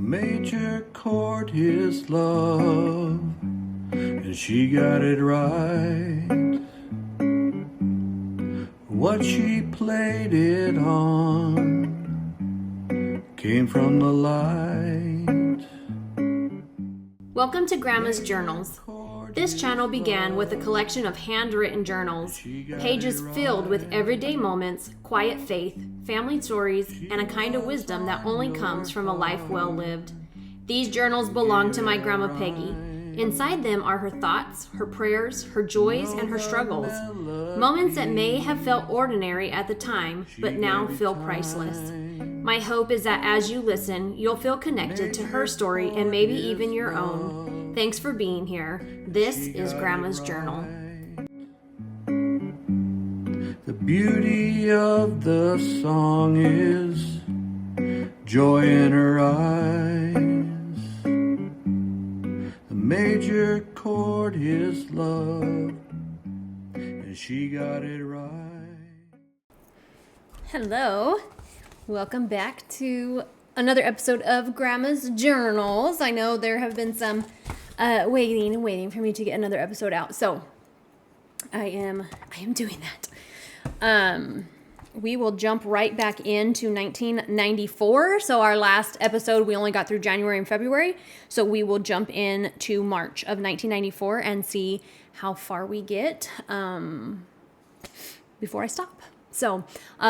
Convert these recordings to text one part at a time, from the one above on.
major chord his love, and she got it right. What she played it on came from the light. Welcome to Grandma's Journals. This channel began with a collection of handwritten journals, pages filled with everyday moments, quiet faith, family stories, and a kind of wisdom that only comes from a life well lived. These journals belong to my Grandma Peggy. Inside them are her thoughts, her prayers, her joys, and her struggles. Moments that may have felt ordinary at the time, but now feel priceless. My hope is that as you listen, you'll feel connected to her story and maybe even your own. Thanks for being here. This is Grandma's Journal. The beauty of the song is joy in her eyes. The major chord is love, and she got it right. Hello. Welcome back to another episode of Grandma's Journals. I know there have been some waiting for me to get another episode out, so I am doing that. We will jump right back into 1994. So our last episode, we only got through January and February. So we will jump in to March of 1994 and see how far we get before I stop. So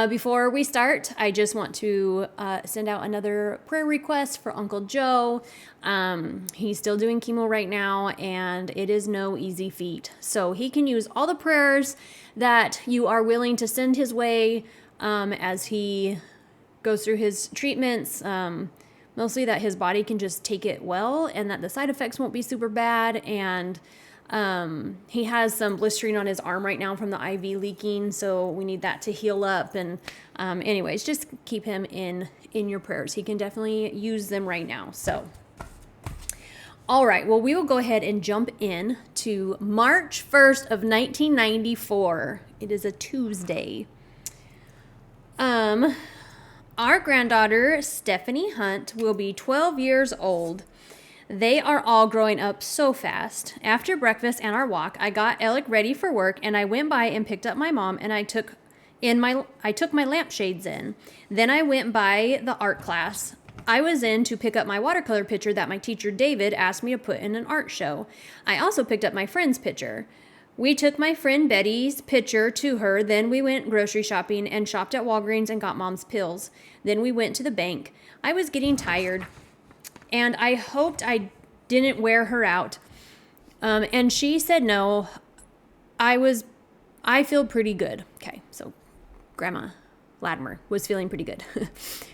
before we start, I just want to send out another prayer request for Uncle Joe. He's still doing chemo right now, and it is no easy feat. So he can use all the prayers that you are willing to send his way as he goes through his treatments. Mostly that his body can just take it well, and that the side effects won't be super bad. And he has some blistering on his arm right now from the IV leaking, so we need that to heal up. And anyways, just keep him in your prayers. He can definitely use them right now. So, all right, well, we will go ahead and jump in to March 1st of 1994. It is a Tuesday. Our granddaughter, Stephanie Hunt, will be 12 years old. They are all growing up so fast. After breakfast and our walk, I got Alec ready for work, and I went by and picked up my mom, and I took my lampshades in. Then I went by the art class I was in to pick up my watercolor picture that my teacher David asked me to put in an art show. I also picked up my friend's picture. We took my friend Betty's picture to her, then we went grocery shopping and shopped at Walgreens and got Mom's pills. Then we went to the bank. I was getting tired, and I hoped I didn't wear her out. And she said no. I feel pretty good. Okay, so Grandma Latimer was feeling pretty good.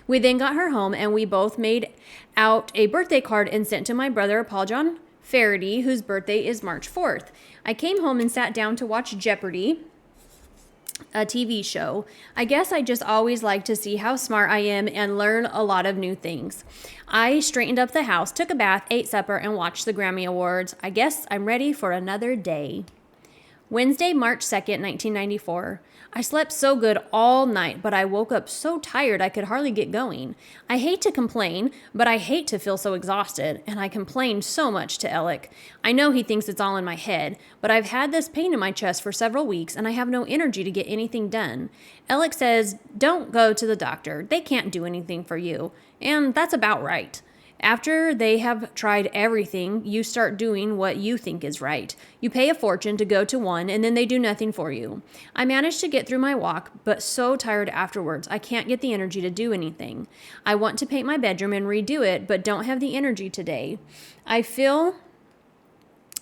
We then got her home, and we both made out a birthday card and sent to my brother, Paul John Faraday, whose birthday is March 4th. I came home and sat down to watch Jeopardy, a TV show. I guess I just always like to see how smart I am and learn a lot of new things. I straightened up the house, took a bath, ate supper, and watched the Grammy Awards. I guess I'm ready for another day. Wednesday, March 2nd, 1994. I slept so good all night, but I woke up so tired I could hardly get going. I hate to complain, but I hate to feel so exhausted, and I complained so much to Alec. I know he thinks it's all in my head, but I've had this pain in my chest for several weeks, and I have no energy to get anything done. Alec says, "Don't go to the doctor. They can't do anything for you." And that's about right. After they have tried everything, you start doing what you think is right. You pay a fortune to go to one, and then they do nothing for you. I managed to get through my walk, but so tired afterwards, I can't get the energy to do anything. I want to paint my bedroom and redo it, but don't have the energy today. I feel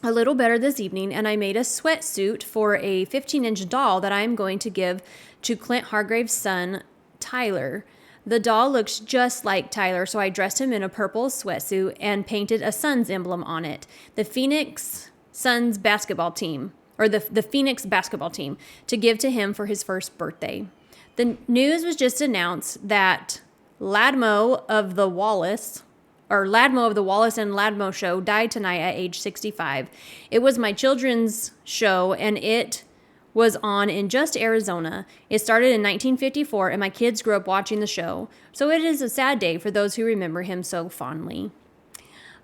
a little better this evening, and I made a sweatsuit for a 15-inch doll that I am going to give to Clint Hargrave's son, Tyler. The doll looks just like Tyler, so I dressed him in a purple sweatsuit and painted a Suns emblem on it. The Phoenix Suns basketball team, or the Phoenix basketball team, to give to him for his first birthday. The news was just announced that Ladmo of the Wallace and Ladmo show died tonight at age 65. It was my children's show, and it was on in Just Arizona. It started in 1954, and my kids grew up watching the show, so it is a sad day for those who remember him so fondly.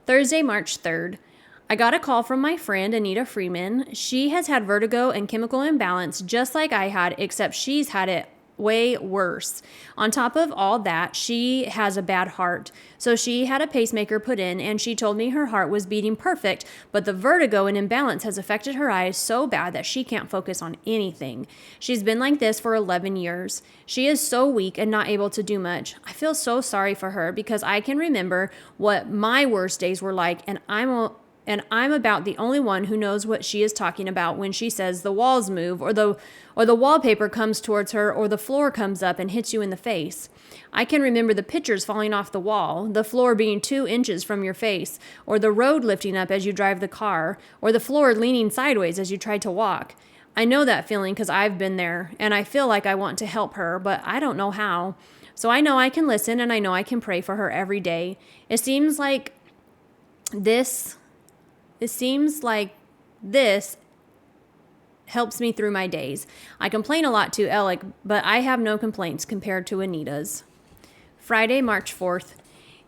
Thursday, March 3rd. I got a call from my friend Anita Freeman. She has had vertigo and chemical imbalance just like I had, except she's had it way worse. On top of all that, she has a bad heart. So she had a pacemaker put in, and she told me her heart was beating perfect, but the vertigo and imbalance has affected her eyes so bad that she can't focus on anything. She's been like this for 11 years. She is so weak and not able to do much. I feel so sorry for her because I can remember what my worst days were like, and I'm about the only one who knows what she is talking about when she says the walls move or the wallpaper comes towards her or the floor comes up and hits you in the face. I can remember the pictures falling off the wall, the floor being 2 inches from your face, or the road lifting up as you drive the car, or the floor leaning sideways as you try to walk. I know that feeling because I've been there, and I feel like I want to help her, but I don't know how. So I know I can listen, and I know I can pray for her every day. It seems like this helps me through my days. I complain a lot to Alec, but I have no complaints compared to Anita's. Friday, March 4th.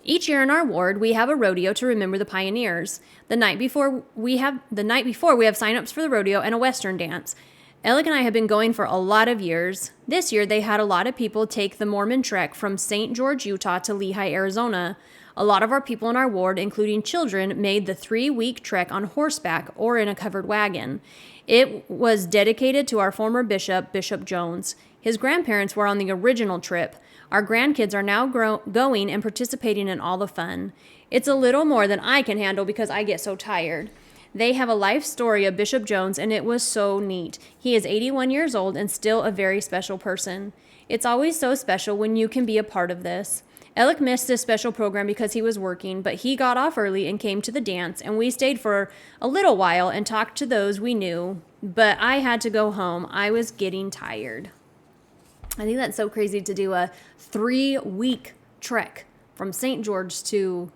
Each year in our ward, we have a rodeo to remember the pioneers. The night before we have sign-ups for the rodeo and a Western dance. Alec and I have been going for a lot of years. This year, they had a lot of people take the Mormon trek from St. George, Utah to Lehi, Arizona. A lot of our people in our ward, including children, made the 3-week trek on horseback or in a covered wagon. It was dedicated to our former bishop, Bishop Jones. His grandparents were on the original trip. Our grandkids are now going and participating in all the fun. It's a little more than I can handle because I get so tired. They have a life story of Bishop Jones, and it was so neat. He is 81 years old and still a very special person. It's always so special when you can be a part of this. Alec missed this special program because he was working, but he got off early and came to the dance, and we stayed for a little while and talked to those we knew, but I had to go home. I was getting tired. I think that's so crazy to do a 3-week trek from St. George to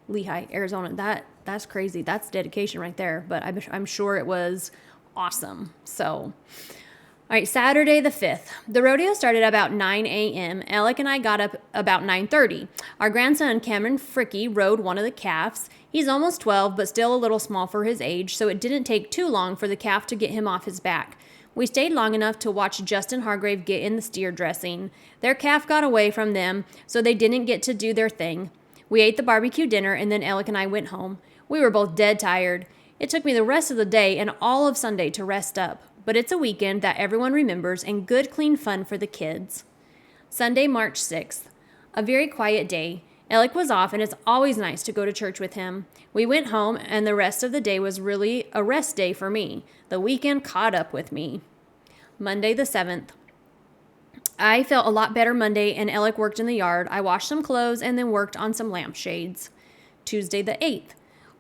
Lehi, Arizona. That's crazy. That's dedication right there, but I'm sure it was awesome. So... All right, Saturday the 5th. The rodeo started about 9 a.m. Alec and I got up about 9:30. Our grandson, Cameron Fricky, rode one of the calves. He's almost 12, but still a little small for his age, so it didn't take too long for the calf to get him off his back. We stayed long enough to watch Justin Hargrave get in the steer dressing. Their calf got away from them, so they didn't get to do their thing. We ate the barbecue dinner, and then Alec and I went home. We were both dead tired. It took me the rest of the day and all of Sunday to rest up. But it's a weekend that everyone remembers and good, clean fun for the kids. Sunday, March 6th. A very quiet day. Alec was off, and it's always nice to go to church with him. We went home, and the rest of the day was really a rest day for me. The weekend caught up with me. Monday, the 7th. I felt a lot better Monday, and Alec worked in the yard. I washed some clothes and then worked on some lampshades. Tuesday, the 8th.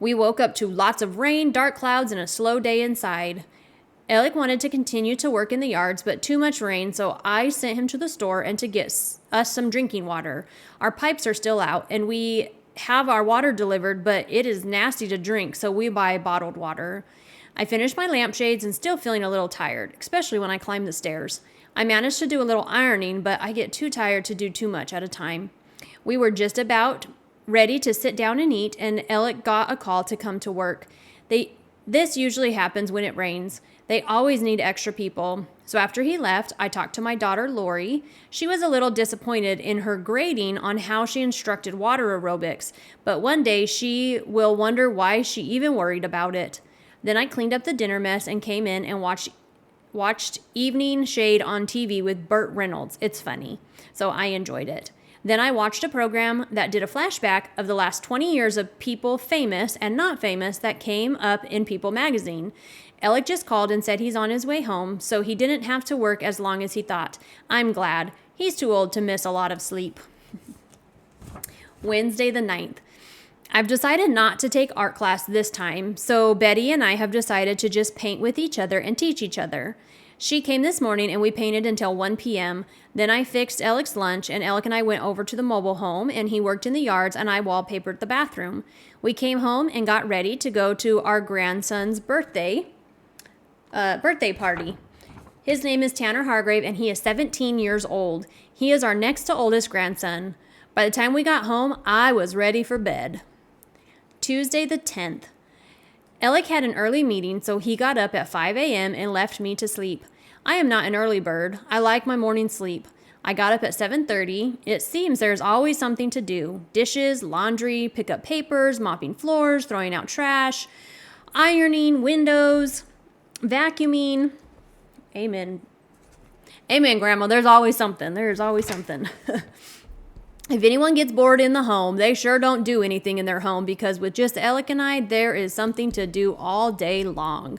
We woke up to lots of rain, dark clouds, and a slow day inside. Alec wanted to continue to work in the yards, but too much rain, so I sent him to the store and to get us some drinking water. Our pipes are still out, and we have our water delivered, but it is nasty to drink, so we buy bottled water. I finished my lampshades and still feeling a little tired, especially when I climb the stairs. I managed to do a little ironing, but I get too tired to do too much at a time. We were just about ready to sit down and eat, and Alec got a call to come to work. This usually happens when it rains. They always need extra people. So after he left, I talked to my daughter, Lori. She was a little disappointed in her grading on how she instructed water aerobics, but one day she will wonder why she even worried about it. Then I cleaned up the dinner mess and came in and watched Evening Shade on TV with Burt Reynolds. It's funny. So I enjoyed it. Then I watched a program that did a flashback of the last 20 years of people famous and not famous that came up in People magazine. Alec just called and said he's on his way home, so he didn't have to work as long as he thought. I'm glad. He's too old to miss a lot of sleep. Wednesday the 9th. I've decided not to take art class this time, so Betty and I have decided to just paint with each other and teach each other. She came this morning and we painted until 1 p.m. Then I fixed Alec's lunch and Alec and I went over to the mobile home and he worked in the yards and I wallpapered the bathroom. We came home and got ready to go to our grandson's birthday party. His name is Tanner Hargrave, and he is 17 years old. He is our next to oldest grandson. By the time we got home, I was ready for bed. Tuesday the 10th. Alec had an early meeting, so he got up at 5 a.m. and left me to sleep. I am not an early bird. I like my morning sleep. I got up at 7:30. It seems there's always something to do. Dishes, laundry, pick up papers, mopping floors, throwing out trash, ironing, windows, vacuuming. Amen. Amen, Grandma. There's always something. There's always something. If anyone gets bored in the home, they sure don't do anything in their home, because with just Alec and I, there is something to do all day long.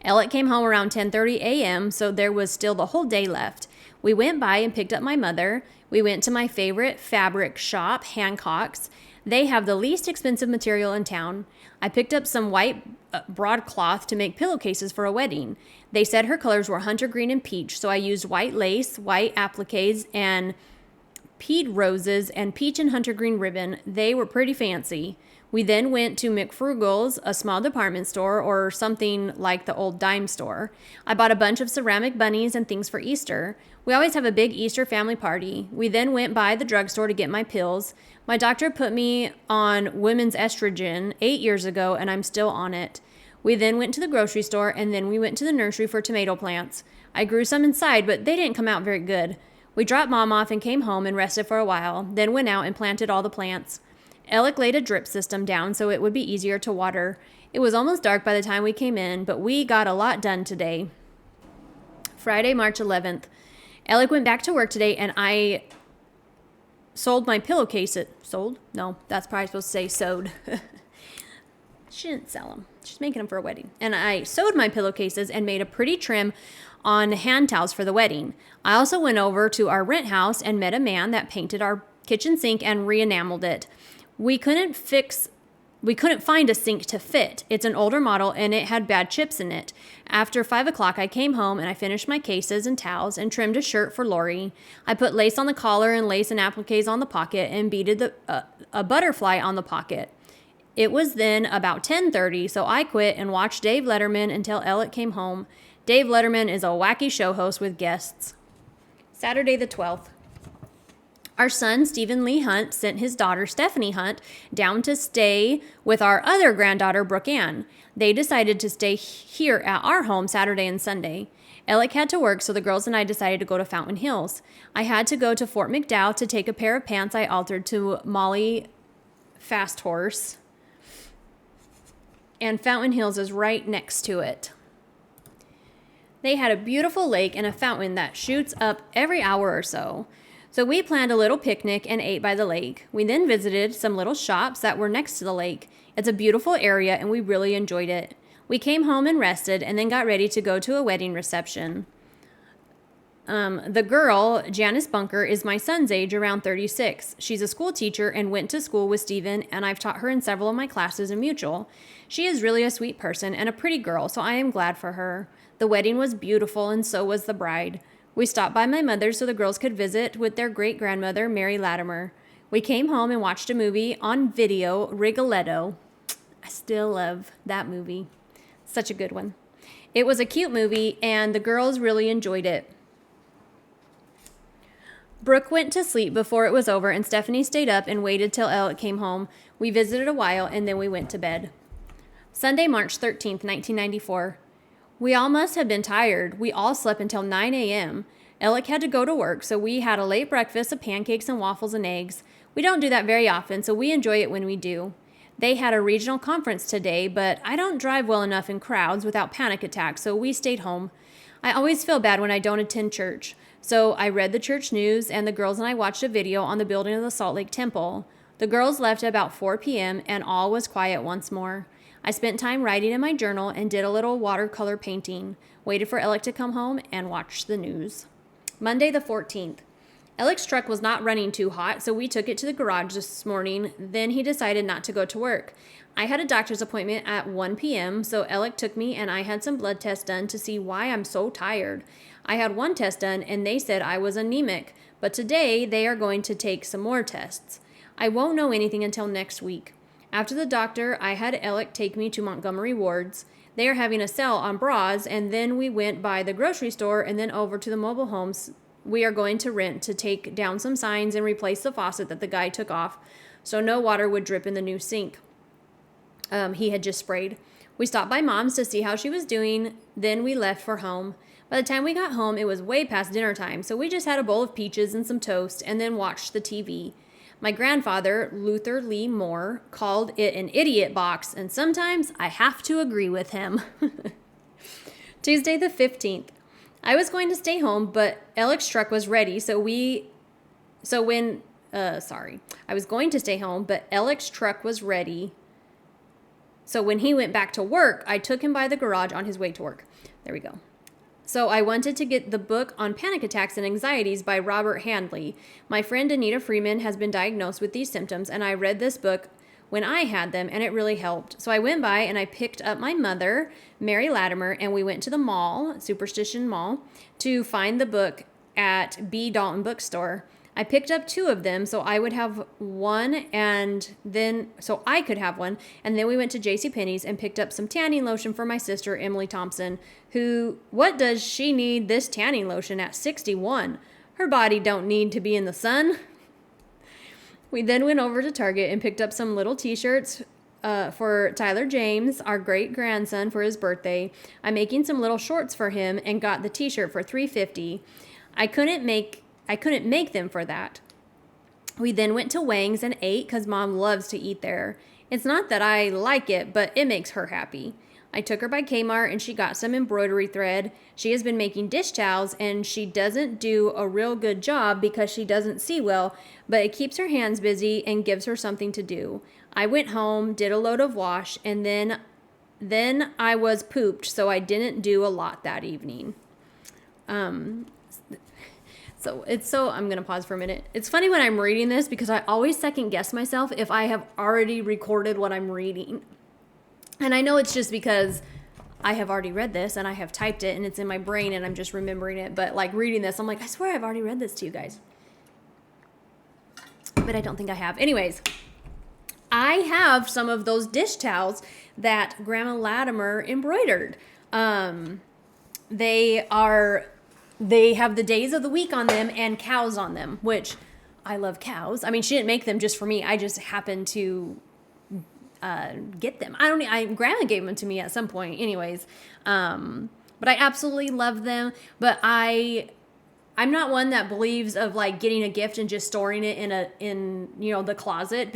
Alec came home around 10:30 a.m., so there was still the whole day left. We went by and picked up my mother. We went to my favorite fabric shop, Hancock's. They have the least expensive material in town. I picked up some white broadcloth to make pillowcases for a wedding. They said her colors were hunter green and peach, so I used white lace, white appliques, and peach roses and peach and hunter green ribbon. They were pretty fancy. We then went to McFrugal's, a small department store, or something like the old dime store. I bought a bunch of ceramic bunnies and things for Easter. We always have a big Easter family party. We then went by the drugstore to get my pills. My doctor put me on women's estrogen 8 years ago, and I'm still on it. We then went to the grocery store, and then we went to the nursery for tomato plants. I grew some inside, but they didn't come out very good. We dropped Mom off and came home and rested for a while, then went out and planted all the plants. Alec laid a drip system down so it would be easier to water. It was almost dark by the time we came in, but we got a lot done today. Friday, March 11th. Alec went back to work today, and I sold my pillowcase. Sold? No, that's probably supposed to say sewed. She didn't sell them. She's making them for a wedding. And I sewed my pillowcases and made a pretty trim on hand towels for the wedding. I also went over to our rent house and met a man that painted our kitchen sink and re-enameled it. We couldn't find a sink to fit. It's an older model and it had bad chips in it. After 5 o'clock, I came home and I finished my cases and towels and trimmed a shirt for Lori. I put lace on the collar and lace and appliques on the pocket and beaded a butterfly on the pocket. It was then about 10:30, so I quit and watched Dave Letterman until Alec came home. Dave Letterman is a wacky show host with guests. Saturday the 12th. Our son, Stephen Lee Hunt, sent his daughter, Stephanie Hunt, down to stay with our other granddaughter, Brooke Ann. They decided to stay here at our home Saturday and Sunday. Alec had to work, so the girls and I decided to go to Fountain Hills. I had to go to Fort McDowell to take a pair of pants I altered to Molly Fast Horse. And Fountain Hills is right next to it. They had a beautiful lake and a fountain that shoots up every hour or so. So we planned a little picnic and ate by the lake. We then visited some little shops that were next to the lake. It's a beautiful area and we really enjoyed it. We came home and rested and then got ready to go to a wedding reception. The girl, Janice Bunker, is my son's age, around 36. She's a school teacher and went to school with Stephen, and I've taught her in several of my classes in Mutual. She is really a sweet person and a pretty girl, so I am glad for her. The wedding was beautiful, and so was the bride. We stopped by my mother's so the girls could visit with their great-grandmother, Mary Latimer. We came home and watched a movie on video, Rigoletto. I still love that movie. Such a good one. It was a cute movie, and the girls really enjoyed it. Brooke went to sleep before it was over, and Stephanie stayed up and waited till Alec came home. We visited a while, and then we went to bed. Sunday, March 13th, 1994. We all must have been tired. We all slept until 9 a.m. Alec had to go to work, so we had a late breakfast of pancakes and waffles and eggs. We don't do that very often, so we enjoy it when we do. They had a regional conference today, but I don't drive well enough in crowds without panic attacks, so we stayed home. I always feel bad when I don't attend church. So I read the church news, and the girls and I watched a video on the building of the Salt Lake Temple. The girls left at about 4 p.m., and all was quiet once more. I spent time writing in my journal and did a little watercolor painting, waited for Alec to come home, and watched the news. Monday the 14th. Alec's truck was not running too hot, so we took it to the garage this morning. Then he decided not to go to work. I had a doctor's appointment at 1 p.m., so Alec took me, and I had some blood tests done to see why I'm so tired. I had one test done, and they said I was anemic, but today they are going to take some more tests. I won't know anything until next week. After the doctor, I had Alec take me to Montgomery Ward's. They are having a sale on bras, and then we went by the grocery store and then over to the mobile homes we are going to rent to take down some signs and replace the faucet that the guy took off so no water would drip in the new sink he had just sprayed. We stopped by Mom's to see how she was doing, then we left for home. By the time we got home, it was way past dinner time, so we just had a bowl of peaches and some toast and then watched the TV. My grandfather, Luther Lee Moore, called it an idiot box, and sometimes I have to agree with him. Tuesday the 15th. I was going to stay home, but Alec's truck was ready, I was going to stay home, but Alec's truck was ready. So when he went back to work, I took him by the garage on his way to work. There we go. So I wanted to get the book on panic attacks and anxieties by Robert Handley. My friend Anita Freeman has been diagnosed with these symptoms, and I read this book when I had them, and it really helped. So I went by and I picked up my mother, Mary Latimer, and we went to the mall, Superstition Mall, to find the book at B. Dalton Bookstore. I picked up 2 of them so I would have one so I could have one. And then we went to JCPenney's and picked up some tanning lotion for my sister, Emily Thompson, what does she need this tanning lotion at 61? Her body don't need to be in the sun. We then went over to Target and picked up some little t-shirts for Tyler James, our great-grandson, for his birthday. I'm making some little shorts for him and got the t-shirt for $3.50. I couldn't make them for that. We then went to Wang's and ate because Mom loves to eat there. It's not that I like it, but it makes her happy. I took her by Kmart and she got some embroidery thread. She has been making dish towels and she doesn't do a real good job because she doesn't see well, but it keeps her hands busy and gives her something to do. I went home, did a load of wash, and then I was pooped, so I didn't do a lot that evening. I'm going to pause for a minute. It's funny when I'm reading this because I always second guess myself if I have already recorded what I'm reading. And I know it's just because I have already read this and I have typed it and it's in my brain and I'm just remembering it. But like reading this, I'm like, I swear I've already read this to you guys. But I don't think I have. Anyways, I have some of those dish towels that Grandma Latimer embroidered. They have the days of the week on them and cows on them, which I love cows. I mean, she didn't make them just for me. I just happened to get them. Grandma gave them to me at some point anyways. But I absolutely love them. But I'm not one that believes of like getting a gift and just storing it in the closet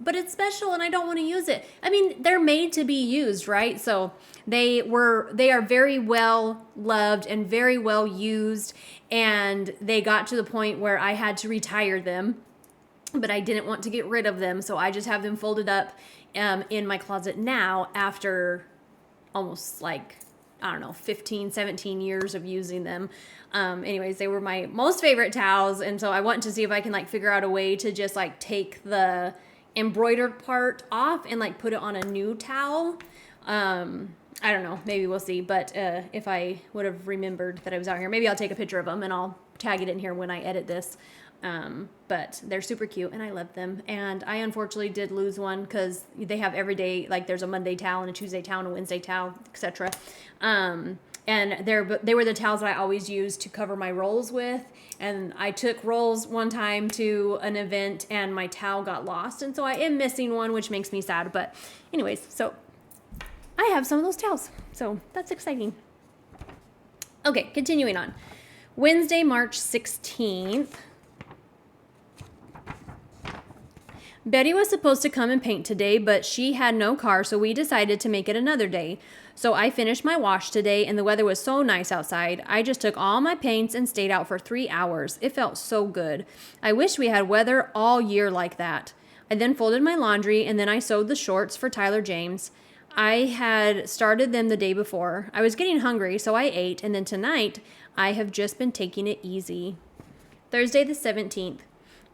but it's special and I don't want to use it. I mean, they're made to be used, right? So they are very well loved and very well used, and they got to the point where I had to retire them, but I didn't want to get rid of them. So I just have them folded up in my closet now after almost 15, 17 years of using them. Anyways, they were my most favorite towels. And so I want to see if I can figure out a way to just take the embroidered part off and put it on a new towel. I don't know, maybe we'll see. But if I would have remembered that I was out here, maybe I'll take a picture of them and I'll tag it in here when I edit this. But they're super cute and I love them. And I unfortunately did lose one because they have every day, there's a Monday towel and a Tuesday towel and a Wednesday towel, etc. And they were the towels that I always used to cover my rolls with. And I took rolls one time to an event and my towel got lost. And so I am missing one, which makes me sad. But anyways, so I have some of those towels. So that's exciting. Okay, continuing on. Wednesday, March 16th. Betty was supposed to come and paint today, but she had no car, so we decided to make it another day. So I finished my wash today, and the weather was so nice outside. I just took all my paints and stayed out for 3 hours. It felt so good. I wish we had weather all year like that. I then folded my laundry, and then I sewed the shorts for Tyler James. I had started them the day before. I was getting hungry, so I ate, and then tonight, I have just been taking it easy. Thursday the 17th.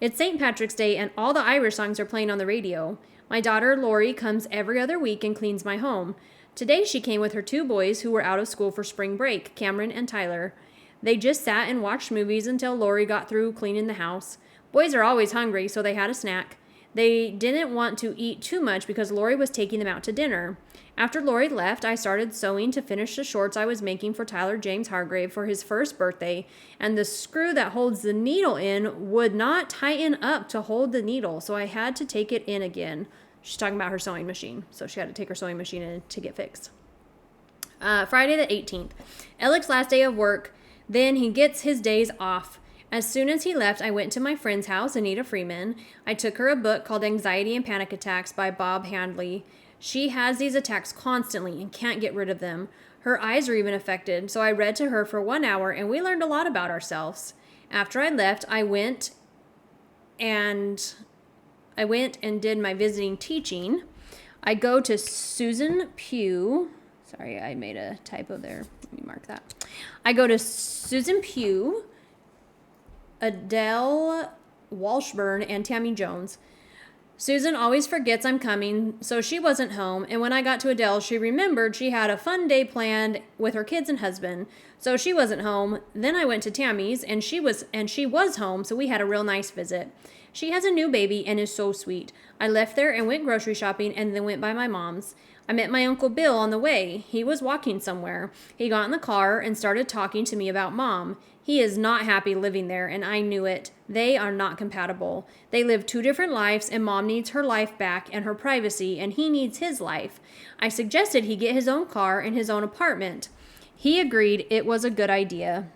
It's St. Patrick's Day and all the Irish songs are playing on the radio. My daughter Lori comes every other week and cleans my home. Today she came with her 2 boys who were out of school for spring break, Cameron and Tyler. They just sat and watched movies until Lori got through cleaning the house. Boys are always hungry, so they had a snack. They didn't want to eat too much because Lori was taking them out to dinner. After Lori left, I started sewing to finish the shorts I was making for Tyler James Hargrave for his first birthday, and the screw that holds the needle in would not tighten up to hold the needle, so I had to take it in again. She's talking about her sewing machine, so she had to take her sewing machine in to get fixed. Friday the 18th. Alec's last day of work. Then he gets his days off. As soon as he left, I went to my friend's house, Anita Freeman. I took her a book called Anxiety and Panic Attacks by Bob Handley. She has these attacks constantly and can't get rid of them. Her eyes are even affected, so I read to her for 1 hour and we learned a lot about ourselves. After I left, I went and did my visiting teaching. I go to Susan Pugh. Sorry, I made a typo there. Let me mark that. I go to Susan Pugh, Adele Walshburn, and Tammy Jones. Susan always forgets I'm coming, so she wasn't home, and when I got to Adele, she remembered she had a fun day planned with her kids and husband, so she wasn't home. Then I went to Tammy's, and she was home, so we had a real nice visit. She has a new baby and is so sweet. I left there and went grocery shopping and then went by my mom's. I met my Uncle Bill on the way. He was walking somewhere. He got in the car and started talking to me about Mom. He is not happy living there, and I knew it. They are not compatible. They live two different lives, and Mom needs her life back and her privacy, and he needs his life. I suggested he get his own car and his own apartment. He agreed it was a good idea.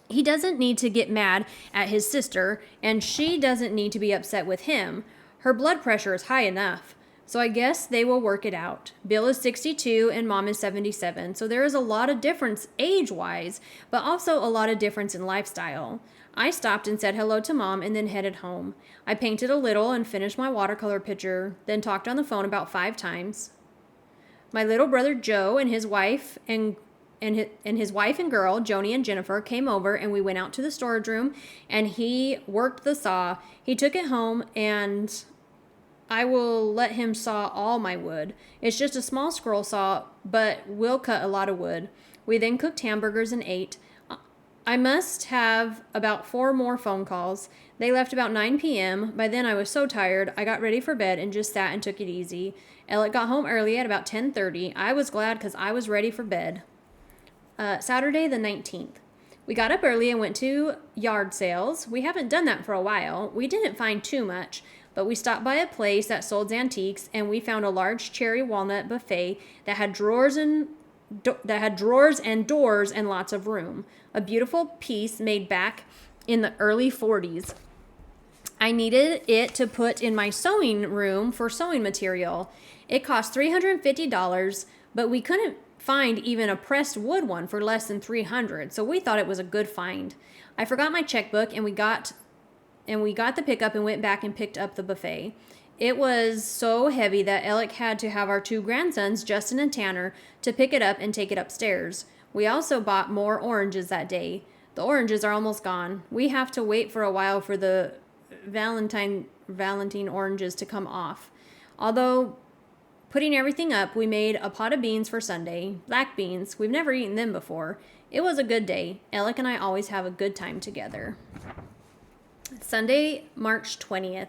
He doesn't need to get mad at his sister, and she doesn't need to be upset with him. Her blood pressure is high enough. So I guess they will work it out. Bill is 62 and Mom is 77. So there is a lot of difference age-wise, but also a lot of difference in lifestyle. I stopped and said hello to Mom and then headed home. I painted a little and finished my watercolor picture, then talked on the phone about 5 times. My little brother Joe and his wife and his wife and girl, Joni and Jennifer, came over and we went out to the storage room and he worked the saw. He took it home and I will let him saw all my wood. It's just a small scroll saw, but we'll cut a lot of wood. We then cooked hamburgers and ate. I must have about 4 more phone calls. They left about 9 p.m. By then I was so tired, I got ready for bed and just sat and took it easy. Alec got home early at about 10:30. I was glad because I was ready for bed. Saturday the 19th. We got up early and went to yard sales. We haven't done that for a while. We didn't find too much, but we stopped by a place that sold antiques and we found a large cherry walnut buffet that had drawers and doors and lots of room. A beautiful piece made back in the early 40s. I needed it to put in my sewing room for sewing material. It cost $350, but we couldn't find even a pressed wood one for less than $300, so we thought it was a good find. I forgot my checkbook and we got the pickup and went back and picked up the buffet. It was so heavy that Alec had to have our 2 grandsons, Justin and Tanner, to pick it up and take it upstairs. We also bought more oranges that day. The oranges are almost gone. We have to wait for a while for the Valentine oranges to come off. Although putting everything up, we made a pot of beans for Sunday. Black beans. We've never eaten them before. It was a good day. Alec and I always have a good time together. Sunday, March 20th.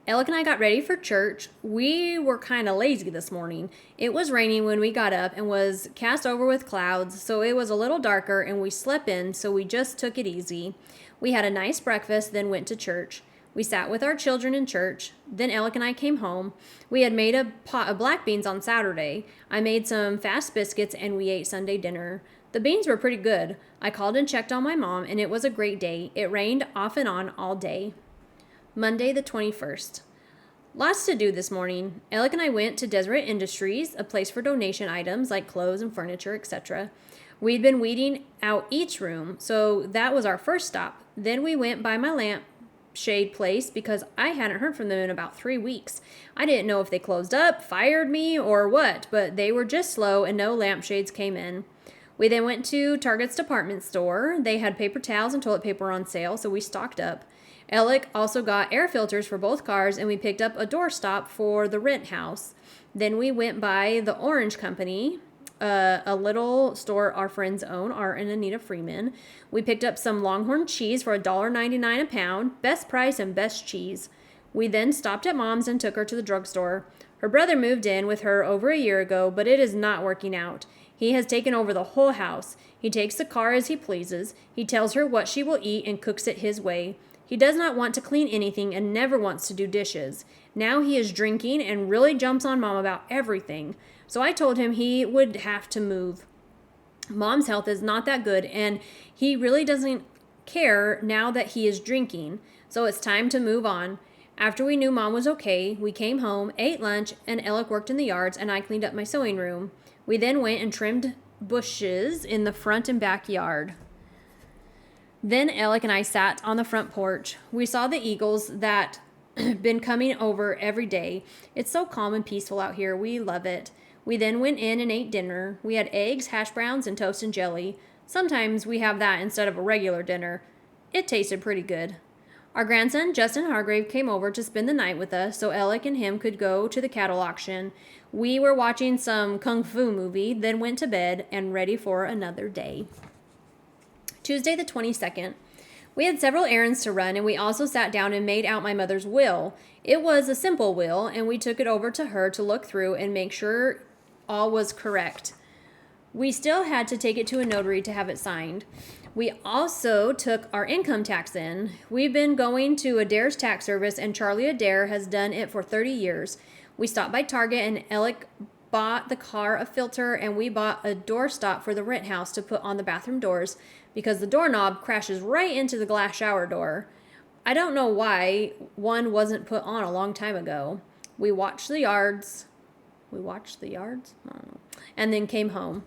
Alec and I got ready for church. We were kind of lazy this morning. It was raining when we got up and was cast over with clouds, so it was a little darker and we slept in, so we just took it easy. We had a nice breakfast, then went to church. We sat with our children in church. Then Alec and I came home. We had made a pot of black beans on Saturday. I made some fast biscuits and we ate Sunday dinner. The beans were pretty good. I called and checked on my mom, and it was a great day. It rained off and on all day. Monday the 21st. Lots to do this morning. Alec and I went to Deseret Industries, a place for donation items like clothes and furniture, etc. We'd been weeding out each room, so that was our first stop. Then we went by my lampshade place because I hadn't heard from them in about 3 weeks. I didn't know if they closed up, fired me, or what, but they were just slow and no lampshades came in. We then went to Target's department store. They had paper towels and toilet paper on sale, so we stocked up. Alec also got air filters for both cars, and we picked up a doorstop for the rent house. Then we went by the Orange Company, a little store our friends own, Art and Anita Freeman. We picked up some Longhorn cheese for $1.99 a pound, best price and best cheese. We then stopped at Mom's and took her to the drugstore. Her brother moved in with her over a year ago, but it is not working out. He has taken over the whole house. He takes the car as he pleases. He tells her what she will eat and cooks it his way. He does not want to clean anything and never wants to do dishes. Now he is drinking and really jumps on Mom about everything. So I told him he would have to move. Mom's health is not that good, and he really doesn't care now that he is drinking. So it's time to move on. After we knew Mom was okay, we came home, ate lunch, and Alec worked in the yards, and I cleaned up my sewing room. We then went and trimmed bushes in the front and backyard. Then Alec and I sat on the front porch. We saw the eagles that been coming over every day. It's so calm and peaceful out here. We love it. We then went in and ate dinner. We had eggs, hash browns, and toast and jelly. Sometimes we have that instead of a regular dinner. It tasted pretty good. Our grandson, Justin Hargrave, came over to spend the night with us so Alec and him could go to the cattle auction. We were watching some kung fu movie, then went to bed and ready for another day. Tuesday the 22nd. We had several errands to run, and we also sat down and made out my mother's will. It was a simple will, and we took it over to her to look through and make sure all was correct. We still had to take it to a notary to have it signed. We also took our income tax in. We've been going to Adair's tax service, and Charlie Adair has done it for 30 years. We stopped by Target, and Alec bought the car a filter, and we bought a doorstop for the rent house to put on the bathroom doors because the doorknob crashes right into the glass shower door. I don't know why one wasn't put on a long time ago. We watched the yards. I don't know. And then came home.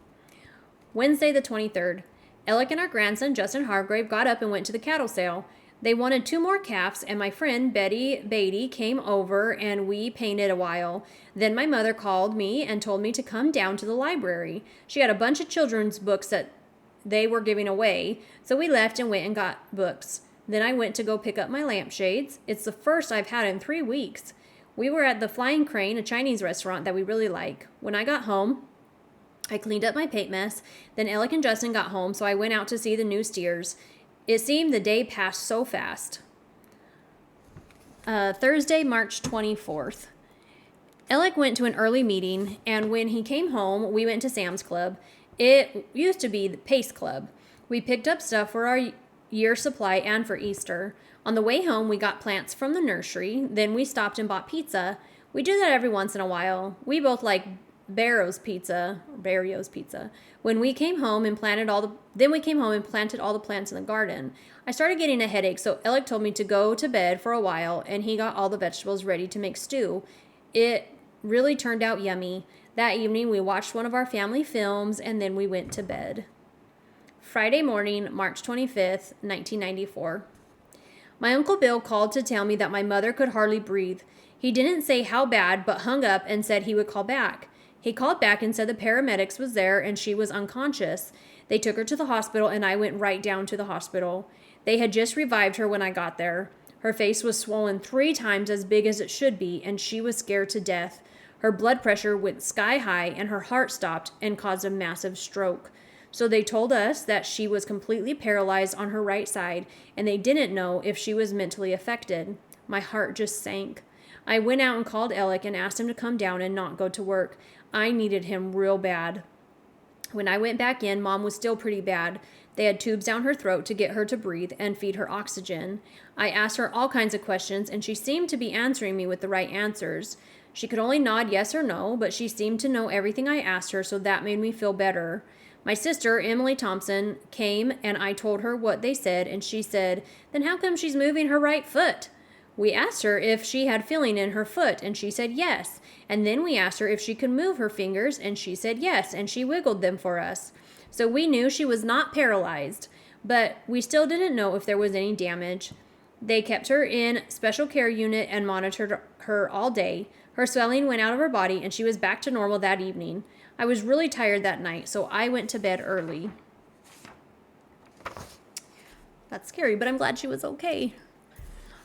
Wednesday the 23rd. Alec and our grandson, Justin Hargrave, got up and went to the cattle sale. They wanted 2 more calves, and my friend Betty Beatty came over and we painted a while. Then my mother called me and told me to come down to the library. She had a bunch of children's books that they were giving away, so we left and went and got books. Then I went to go pick up my lampshades. It's the first I've had in 3 weeks. We were at the Flying Crane, a Chinese restaurant that we really like. When I got home, I cleaned up my paint mess. Then Alec and Justin got home, so I went out to see the new steers. It seemed the day passed so fast. Thursday, March 24th. Alec went to an early meeting, and when he came home, we went to Sam's Club. It used to be the Pace Club. We picked up stuff for our year supply and for Easter. On the way home, we got plants from the nursery. Then we stopped and bought pizza. We do that every once in a while. We both like Barrio's pizza. When we came home and planted all the plants in the garden. I started getting a headache, so Alec told me to go to bed for a while, and he got all the vegetables ready to make stew. It really turned out yummy. That evening, we watched one of our family films, and then we went to bed. Friday morning, March 25th, 1994. My Uncle Bill called to tell me that my mother could hardly breathe. He didn't say how bad, but hung up and said he would call back. He called back and said the paramedics was there and she was unconscious. They took her to the hospital, and I went right down to the hospital. They had just revived her when I got there. Her face was swollen 3 times as big as it should be, and she was scared to death. Her blood pressure went sky high, and her heart stopped and caused a massive stroke. So they told us that she was completely paralyzed on her right side, and they didn't know if she was mentally affected. My heart just sank. I went out and called Alec and asked him to come down and not go to work. I needed him real bad. When I went back in, Mom was still pretty bad. They had tubes down her throat to get her to breathe and feed her oxygen. I asked her all kinds of questions, and she seemed to be answering me with the right answers. She could only nod yes or no, but she seemed to know everything I asked her, so that made me feel better. My sister, Emily Thompson, came and I told her what they said, and she said, "Then how come she's moving her right foot?" We asked her if she had feeling in her foot, and she said yes. And then we asked her if she could move her fingers, and she said yes, and she wiggled them for us. So we knew she was not paralyzed, but we still didn't know if there was any damage. They kept her in special care unit and monitored her all day. Her swelling went out of her body, and she was back to normal that evening. I was really tired that night, so I went to bed early. That's scary, but I'm glad she was okay.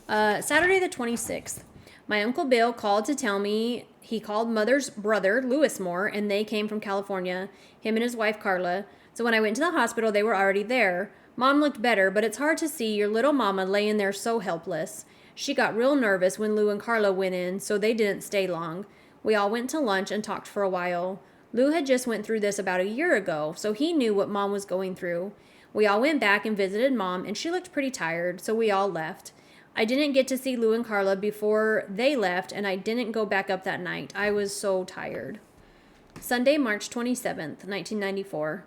Saturday the 26th. My Uncle Bill called to tell me he called Mother's brother, Louis Moore, and they came from California, him and his wife, Carla. So when I went to the hospital, they were already there. Mom looked better, but it's hard to see your little mama laying there so helpless. She got real nervous when Lou and Carla went in, so they didn't stay long. We all went to lunch and talked for a while. Lou had just went through this about a year ago, so he knew what Mom was going through. We all went back and visited Mom, and she looked pretty tired, so we all left. I didn't get to see Lou and Carla before they left, and I didn't go back up that night. I was so tired. Sunday, March 27th, 1994.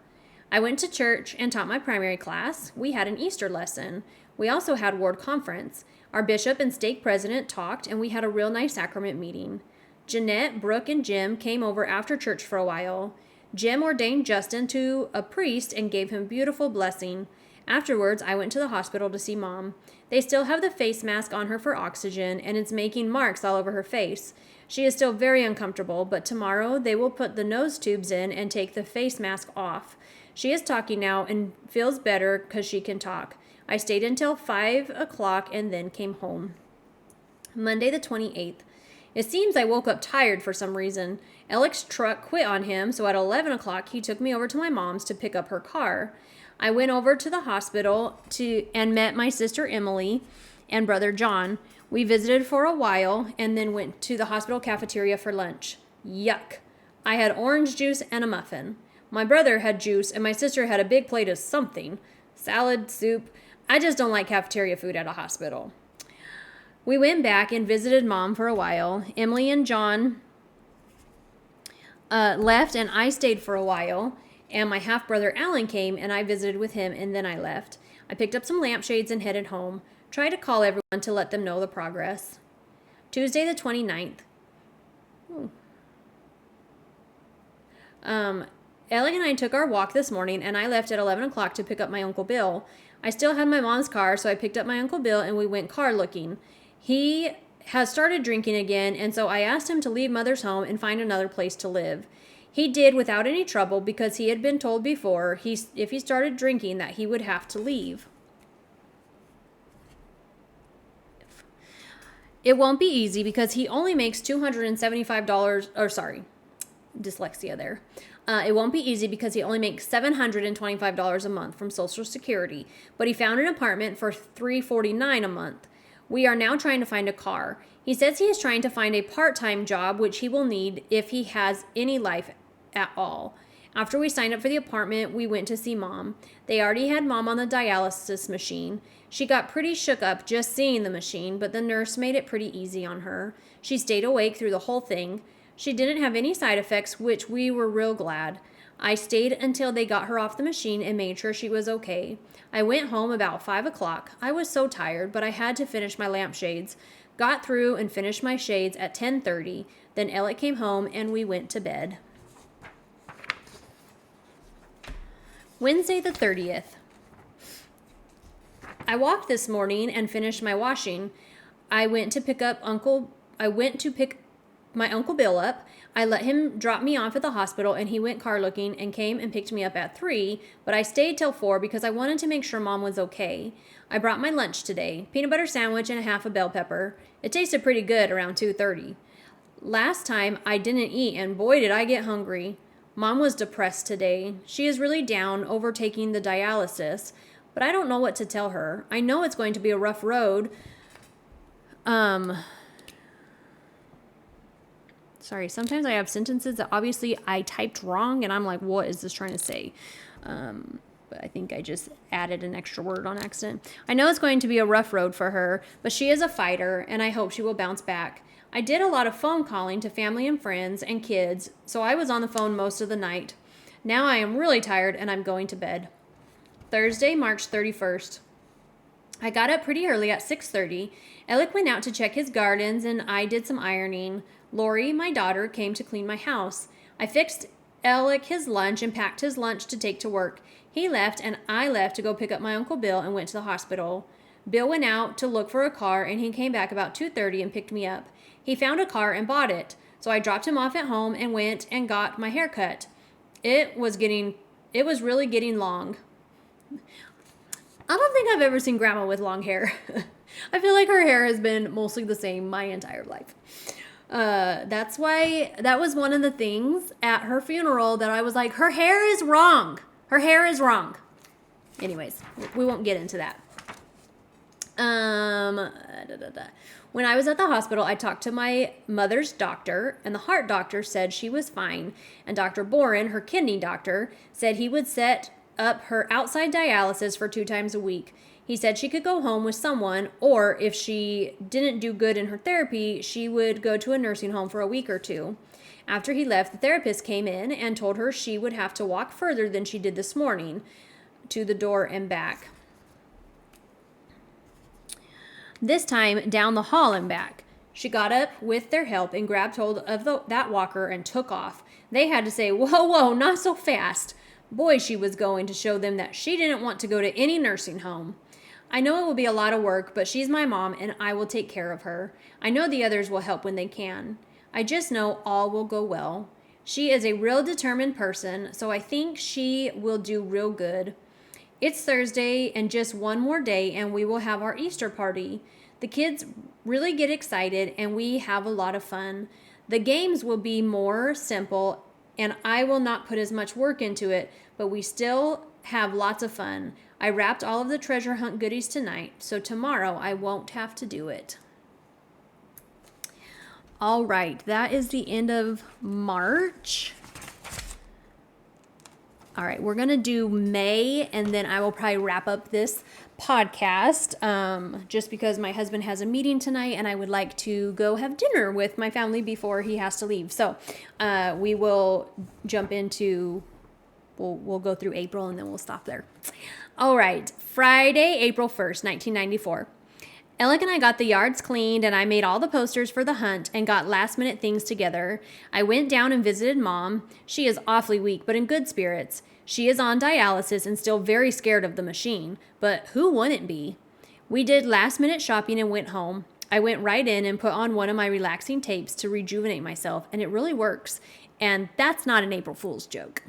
I went to church and taught my primary class. We had an Easter lesson. We also had ward conference. Our bishop and stake president talked, and we had a real nice sacrament meeting. Jeanette, Brooke, and Jim came over after church for a while. Jim ordained Justin to a priest and gave him beautiful blessing. Afterwards, I went to the hospital to see Mom. They still have the face mask on her for oxygen, and it's making marks all over her face. She is still very uncomfortable, but tomorrow they will put the nose tubes in and take the face mask off. She is talking now and feels better because she can talk. I stayed until 5 o'clock and then came home. Monday the 28th. It seems I woke up tired for some reason. Alec's truck quit on him, so at 11 o'clock he took me over to my mom's to pick up her car. I went over to the hospital and met my sister Emily and brother John. We visited for a while and then went to the hospital cafeteria for lunch. Yuck. I had orange juice and a muffin. My brother had juice and my sister had a big plate of something. Salad, soup. I just don't like cafeteria food at a hospital. We went back and visited Mom for a while. Emily and John left and I stayed for a while. And my half-brother Alan came and I visited with him and then I left. I picked up some lampshades and headed home. Tried to call everyone to let them know the progress. Tuesday the 29th. Alec and I took our walk this morning and I left at 11 o'clock to pick up my Uncle Bill. I still had my mom's car, so I picked up my Uncle Bill and we went car looking. He has started drinking again, and so I asked him to leave Mother's home and find another place to live. He did without any trouble because he had been told before if he started drinking that he would have to leave. It won't be easy because he only makes $275, dyslexia there. It won't be easy because he only makes $725 a month from Social Security, but he found an apartment for $349 a month. We are now trying to find a car. He says he is trying to find a part-time job, which he will need if he has any life at all. After we signed up for the apartment, we went to see Mom. They already had Mom on the dialysis machine. She got pretty shook up just seeing the machine, but the nurse made it pretty easy on her. She stayed awake through the whole thing. She didn't have any side effects, which we were real glad. I stayed until they got her off the machine and made sure she was okay. I went home about 5 o'clock. I was so tired, but I had to finish my lampshades. Got through and finished my shades at 10:30. Then Alec came home and we went to bed. Wednesday the 30th. I walked this morning and finished my washing. I went to pick my Uncle Bill up. I let him drop me off at the hospital and he went car looking and came and picked me up at 3, but I stayed till 4 because I wanted to make sure Mom was okay. I brought my lunch today, peanut butter sandwich and a half a bell pepper. It tasted pretty good around 2:30. Last time I didn't eat and boy did I get hungry. Mom was depressed today. She is really down over taking the dialysis, but I don't know what to tell her. I know it's going to be a rough road. Sorry, sometimes I have sentences that obviously I typed wrong and I'm like, what is this trying to say? But I think I just added an extra word on accident. I know it's going to be a rough road for her, but she is a fighter and I hope she will bounce back. I did a lot of phone calling to family and friends and kids, so I was on the phone most of the night. Now I am really tired and I'm going to bed. Thursday, March 31st. I got up pretty early at 6:30. Alec went out to check his gardens and I did some ironing. Lori, my daughter, came to clean my house. I fixed Alec his lunch and packed his lunch to take to work. He left and I left to go pick up my Uncle Bill and went to the hospital. Bill went out to look for a car and he came back about 2:30 and picked me up. He found a car and bought it, so I dropped him off at home and went and got my hair cut. It was really getting long. I don't think I've ever seen Grandma with long hair. I feel like her hair has been mostly the same my entire life. That's why that was one of the things at her funeral that I was like, her hair is wrong. Her hair is wrong. anyways, we won't get into that. When I was at the hospital, I talked to my mother's doctor, and the heart doctor said she was fine. And Dr. Boren, her kidney doctor, said he would set up her outside dialysis for 2 times a week. He said she could go home with someone, or if she didn't do good in her therapy, she would go to a nursing home for a week or 2. After he left, the therapist came in and told her she would have to walk further than she did this morning to the door and back. This time down the hall and back. She got up with their help and grabbed hold of that walker and took off. They had to say, whoa, not so fast. Boy, she was going to show them that she didn't want to go to any nursing home. I know it will be a lot of work, but she's my mom and I will take care of her. I know the others will help when they can. I just know all will go well. She is a real determined person, so I think she will do real good. It's Thursday and just one more day and we will have our Easter party. The kids really get excited and we have a lot of fun. The games will be more simple and I will not put as much work into it, but we still have lots of fun. I wrapped all of the treasure hunt goodies tonight, so tomorrow I won't have to do it. All right, that is the end of March. All right, we're going to do May, and then I will probably wrap up this podcast just because my husband has a meeting tonight, and I would like to go have dinner with my family before he has to leave. So we will jump into, we'll go through April, and then we'll stop there. All right, Friday, April 1st, 1994. Alec and I got the yards cleaned and I made all the posters for the hunt and got last minute things together. I went down and visited Mom. She is awfully weak, but in good spirits. She is on dialysis and still very scared of the machine, but who wouldn't be? We did last minute shopping and went home. I went right in and put on one of my relaxing tapes to rejuvenate myself, and it really works. And that's not an April Fool's joke.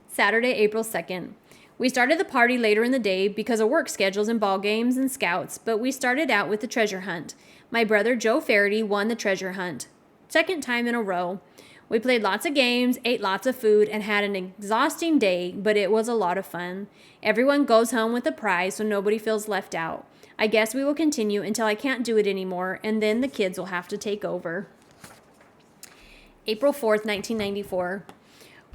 Saturday, April 2nd. We started the party later in the day because of work schedules and ball games and scouts, but we started out with the treasure hunt. My brother Joe Faraday won the treasure hunt. 2nd time in a row. We played lots of games, ate lots of food, and had an exhausting day, but it was a lot of fun. Everyone goes home with a prize so nobody feels left out. I guess we will continue until I can't do it anymore, and then the kids will have to take over. April 4th, 1994.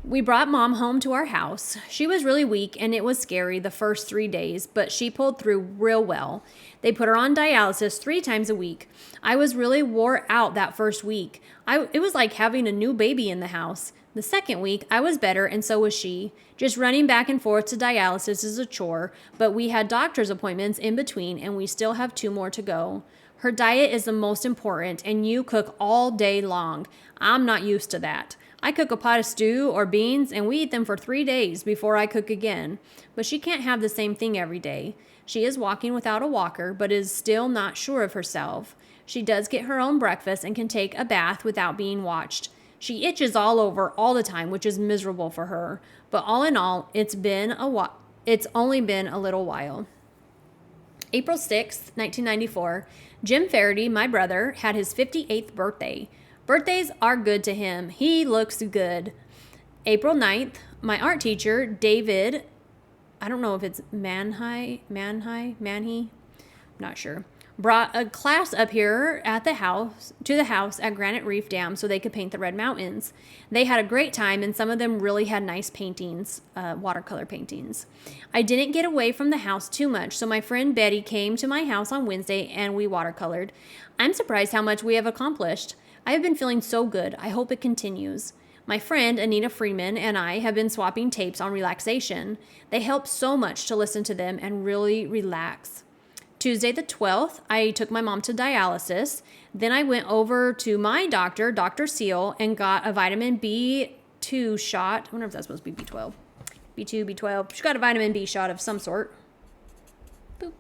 We brought Mom home to our house. She was really weak and it was scary the first 3 days, but she pulled through real well. They put her on dialysis 3 times a week. I was really wore out that first week. It was like having a new baby in the house. The second week, I was better and so was she. Just running back and forth to dialysis is a chore, but we had doctor's appointments in between and we still have 2 more to go. Her diet is the most important and you cook all day long. I'm not used to that. I cook a pot of stew or beans and we eat them for 3 days before I cook again. But she can't have the same thing every day. She is walking without a walker, but is still not sure of herself. She does get her own breakfast and can take a bath without being watched. She itches all over all the time, which is miserable for her. But all in all, it's only been a little while. April 6th, 1994. Jim Faraday, my brother, had his 58th birthday. Birthdays are good to him. He looks good. April 9th, my art teacher, David, I don't know if it's Manhi, not sure, brought a class up here at the house at Granite Reef Dam so they could paint the Red Mountains. They had a great time and some of them really had nice paintings, watercolor paintings. I didn't get away from the house too much, so my friend Betty came to my house on Wednesday and we watercolored. I'm surprised how much we have accomplished. I have been feeling so good. I hope it continues. My friend Anita Freeman and I have been swapping tapes on relaxation. They help so much to listen to them and really relax. Tuesday the 12th, I took my mom to dialysis. Then I went over to my doctor, Dr. Seal, and got a vitamin B2 shot. I wonder if that's supposed to be B12. B2, B12. She got a vitamin B shot of some sort. Boop.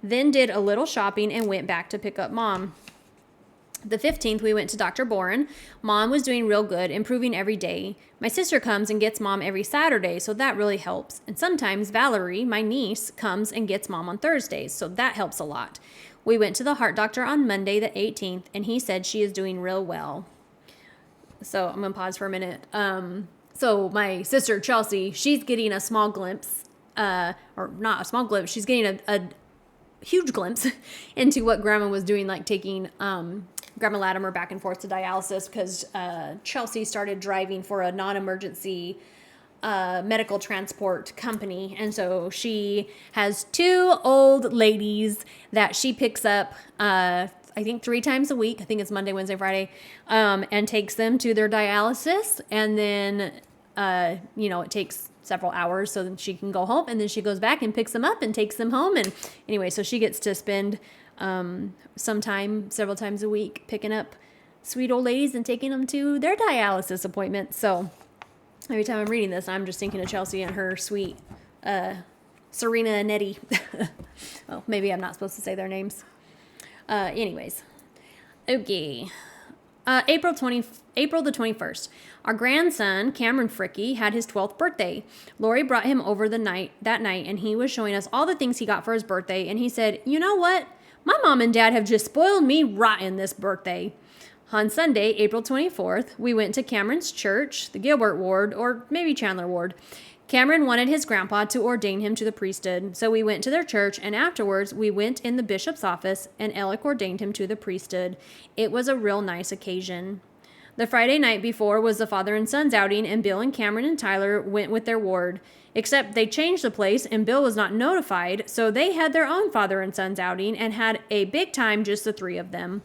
Then did a little shopping and went back to pick up Mom. The 15th, we went to Dr. Boren. Mom was doing real good, improving every day. My sister comes and gets Mom every Saturday, so that really helps. And sometimes Valerie, my niece, comes and gets Mom on Thursdays, so that helps a lot. We went to the heart doctor on Monday the 18th, and he said she is doing real well. So I'm going to pause for a minute. So my sister, Chelsea, she's getting a small glimpse or not a small glimpse, she's getting a huge glimpse into what Grandma was doing, like taking Grandma Latimer back and forth to dialysis because Chelsea started driving for a non-emergency medical transport company. And so she has 2 old ladies that she picks up, I think 3 times a week. I think it's Monday, Wednesday, Friday, and takes them to their dialysis. And then, it takes several hours so that she can go home, and then she goes back and picks them up and takes them home. And anyway, so she gets to spend some time, several times a week, picking up sweet old ladies and taking them to their dialysis appointments. So every time I'm reading this, I'm just thinking of Chelsea and her sweet Serena and Eddie. Well, maybe I'm not supposed to say their names. Anyways. Okay. April the 21st. Our grandson, Cameron Fricky, had his 12th birthday. Lori brought him over that night, and he was showing us all the things he got for his birthday, and he said, "You know what? My mom and dad have just spoiled me rotten this birthday." On Sunday, April 24th, we went to Cameron's church, the Gilbert Ward, or maybe Chandler Ward. Cameron wanted his grandpa to ordain him to the priesthood, so we went to their church, and afterwards we went in the bishop's office, and Alec ordained him to the priesthood. It was a real nice occasion. The Friday night before was the father and son's outing, and Bill and Cameron and Tyler went with their ward. Except they changed the place, and Bill was not notified, so they had their own father and son's outing and had a big time, just the 3 of them.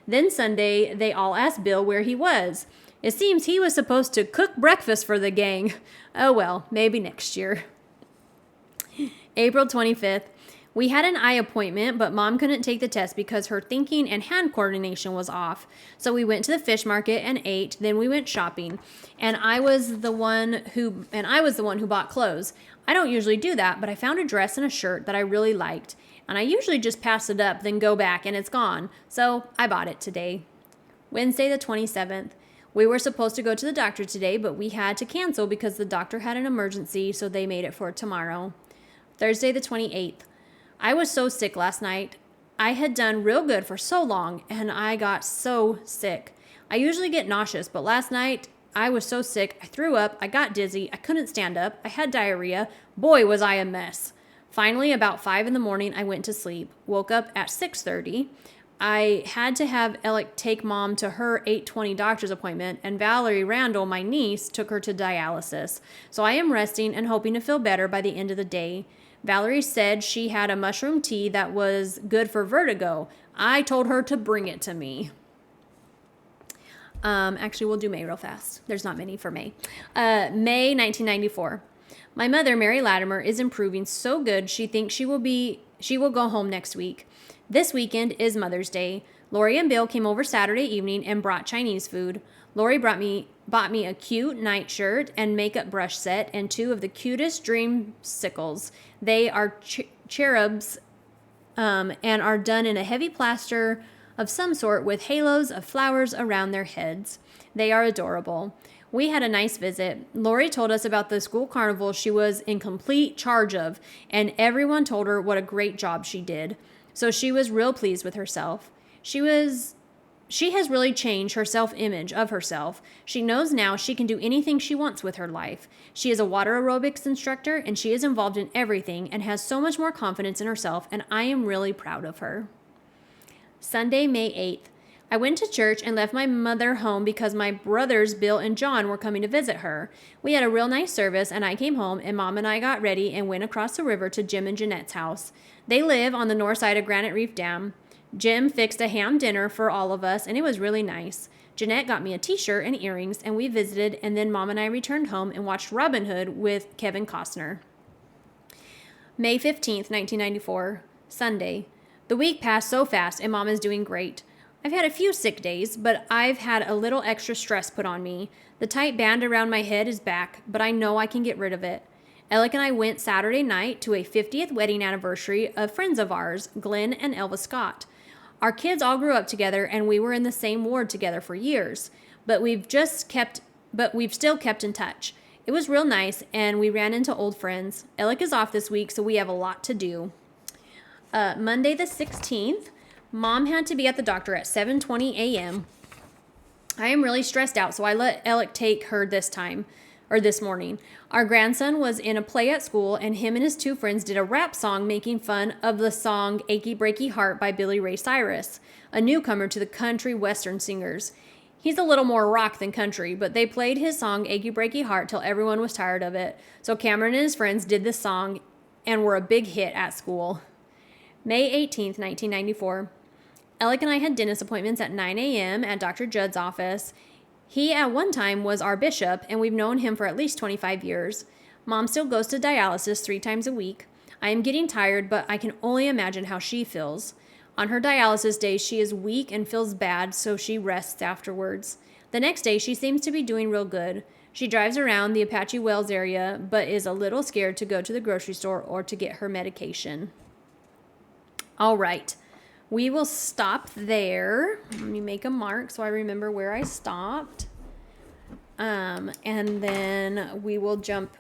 Then Sunday, they all asked Bill where he was. It seems he was supposed to cook breakfast for the gang. Oh well, maybe next year. April 25th. We had an eye appointment, but Mom couldn't take the test because her thinking and hand coordination was off. So we went to the fish market and ate, then we went shopping. And I was the one who bought clothes. I don't usually do that, but I found a dress and a shirt that I really liked. And I usually just pass it up, then go back and it's gone. So I bought it today. Wednesday the 27th. We were supposed to go to the doctor today, but we had to cancel because the doctor had an emergency, so they made it for tomorrow. Thursday the 28th. I was so sick last night. I had done real good for so long, and I got so sick. I usually get nauseous, but last night I was so sick. I threw up, I got dizzy, I couldn't stand up, I had diarrhea. Boy, was I a mess. Finally, about 5 in the morning, I went to sleep. Woke up at 6:30. I had to have Alec take Mom to her 8:20 doctor's appointment, and Valerie Randall, my niece, took her to dialysis. So I am resting and hoping to feel better by the end of the day. Valerie said she had a mushroom tea that was good for vertigo. I told her to bring it to me. Actually, we'll do May real fast. There's not many for May. May 1994. My mother, Mary Latimer, is improving so good she thinks she will go home next week. This weekend is Mother's Day. Lori and Bill came over Saturday evening and brought Chinese food. Lori bought me a cute nightshirt and makeup brush set and 2 of the cutest dreamsicles. They are cherubs and are done in a heavy plaster of some sort with halos of flowers around their heads. They are adorable. We had a nice visit. Lori told us about the school carnival she was in complete charge of, and everyone told her what a great job she did. So she was real pleased with herself. She has really changed her self-image of herself. She knows now she can do anything she wants with her life. She is a water aerobics instructor, and she is involved in everything and has so much more confidence in herself, and I am really proud of her. Sunday, May 8th. I went to church and left my mother home because my brothers, Bill and John, were coming to visit her. We had a real nice service, and I came home, and Mom and I got ready and went across the river to Jim and Jeanette's house. They live on the north side of Granite Reef Dam. Jim fixed a ham dinner for all of us, and it was really nice. Jeanette got me a t-shirt and earrings, and we visited, and then Mom and I returned home and watched Robin Hood with Kevin Costner. May 15th, 1994, Sunday. The week passed so fast, and Mom is doing great. I've had a few sick days, but I've had a little extra stress put on me. The tight band around my head is back, but I know I can get rid of it. Alec and I went Saturday night to a 50th wedding anniversary of friends of ours, Glenn and Elva Scott. Our kids all grew up together, and we were in the same ward together for years, but we've still kept in touch. It was real nice, and we ran into old friends. Alec is off this week, so we have a lot to do. Monday the 16th, Mom had to be at the doctor at 7:20 a.m. I am really stressed out, so I let Alec take her this time. this morning. Our grandson was in a play at school, and him and his 2 friends did a rap song making fun of the song Achy Breaky Heart by Billy Ray Cyrus, a newcomer to the country western singers. He's a little more rock than country, but they played his song Achy Breaky Heart till everyone was tired of it. So Cameron and his friends did this song and were a big hit at school. May 18th, 1994. Alec and I had dentist appointments at 9 a.m. at Dr. Judd's office. He at one time was our bishop, and we've known him for at least 25 years. Mom still goes to dialysis 3 times a week. I am getting tired, but I can only imagine how she feels. On her dialysis days, she is weak and feels bad, so she rests afterwards. The next day, she seems to be doing real good. She drives around the Apache Wells area, but is a little scared to go to the grocery store or to get her medication. All right. We will stop there. Let me make a mark so I remember where I stopped. And then we will jump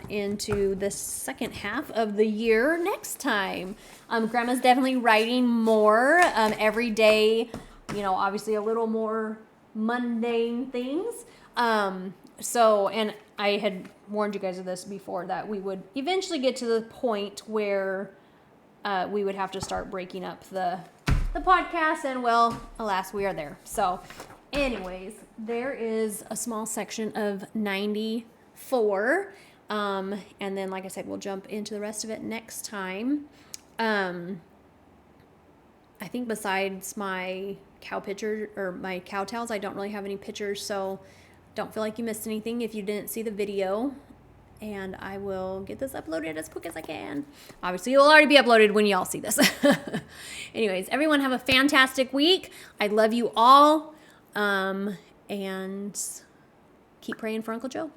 into the second half of the year next time. Grandma's definitely writing more every day, obviously a little more mundane things. And I had warned you guys of this before, that we would eventually get to the point where we would have to start breaking up the podcast, and well, alas, we are there. So anyways, there is a small section of 94, and then, like I said, we'll jump into the rest of it next time. I think besides my cow picture or my cow towels, I don't really have any pictures, so don't feel like you missed anything if you didn't see the video. And I will get this uploaded as quick as I can. Obviously, it will already be uploaded when you all see this. Anyways, everyone have a fantastic week. I love you all. And keep praying for Uncle Joe.